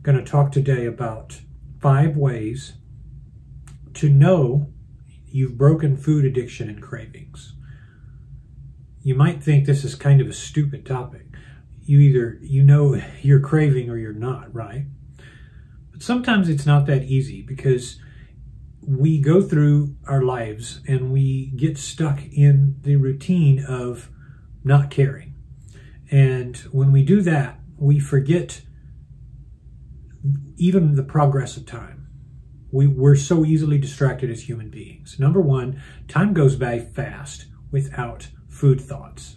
going to talk today about 5 ways to know you've broken food addiction and cravings. You might think this is kind of a stupid topic. You know you're craving or you're not, right? But sometimes it's not that easy because we go through our lives and we get stuck in the routine of not caring. And when we do that, we forget even the progress of time. We're so easily distracted as human beings. Number one, time goes by fast without food thoughts.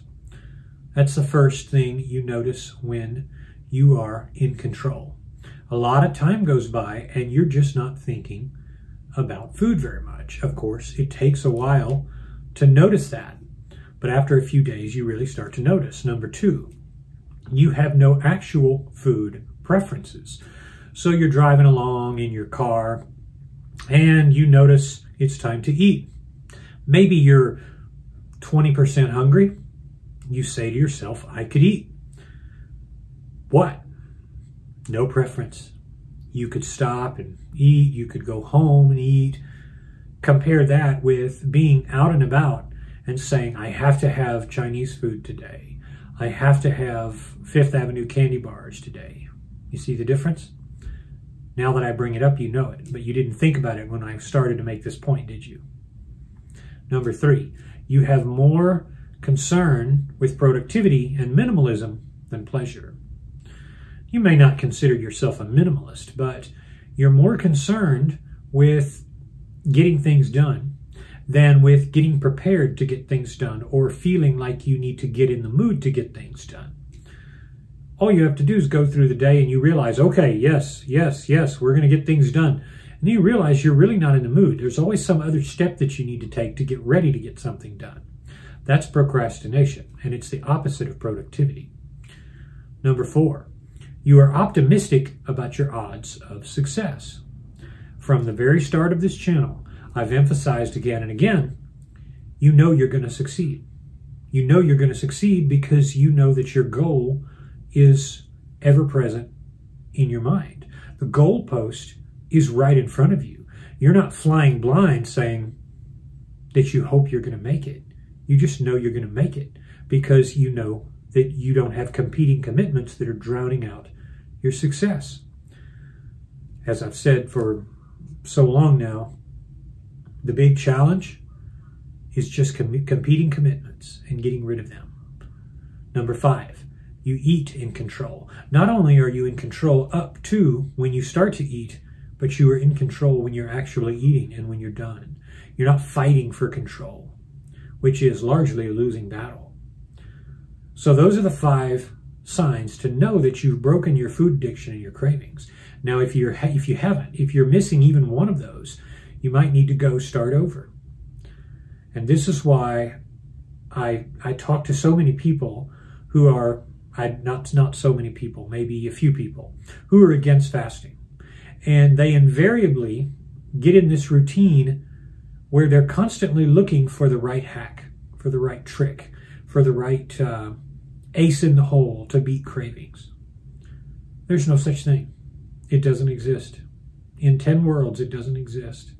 That's the first thing you notice when you are in control. A lot of time goes by and you're just not thinking about food very much. Of course, it takes a while to notice that, but after a few days, you really start to notice. Number two, you have no actual food preferences. So you're driving along in your car and you notice it's time to eat. Maybe you're 20% hungry. You say to yourself, I could eat. What? No preference. You could stop and eat. You could go home and eat. Compare that with being out and about and saying, I have to have Chinese food today. I have to have Fifth Avenue candy bars today. You see the difference? Now that I bring it up, you know it, but you didn't think about it when I started to make this point, did you? Number 3, you have more concern with productivity and minimalism than pleasure. You may not consider yourself a minimalist, but you're more concerned with getting things done than with getting prepared to get things done or feeling like you need to get in the mood to get things done. All you have to do is go through the day and you realize, okay, yes, we're going to get things done. And then you realize you're really not in the mood. There's always some other step that you need to take to get ready to get something done. That's procrastination, and it's the opposite of productivity. Number 4, you are optimistic about your odds of success. From the very start of this channel, I've emphasized again and again, you know you're going to succeed. You know you're going to succeed because you know that your goal is ever present in your mind. The goalpost is right in front of you. You're not flying blind saying that you hope you're going to make it. You just know you're going to make it because you know that you don't have competing commitments that are drowning out your success. As I've said for so long now, the big challenge is just competing commitments and getting rid of them. Number 5, you eat in control. Not only are you in control up to when you start to eat, but you are in control when you're actually eating and when you're done. You're not fighting for control, which is largely a losing battle. So those are the 5 signs to know that you've broken your food addiction and your cravings. Now, if you're missing even one of those, you might need to go start over. And this is why I talk to so many people who are, not so many people, maybe a few people, who are against fasting. And they invariably get in this routine where they're constantly looking for the right hack, for the right trick, for the right ace in the hole to beat cravings. There's no such thing. It doesn't exist. In 10 worlds, it doesn't exist.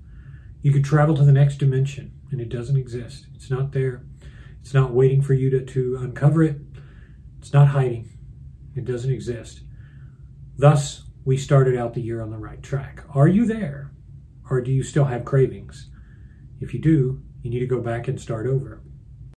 You could travel to the next dimension, and it doesn't exist. It's not there. It's not waiting for you to uncover it. It's not hiding. It doesn't exist. Thus, we started out the year on the right track. Are you there? Or do you still have cravings? If you do, you need to go back and start over.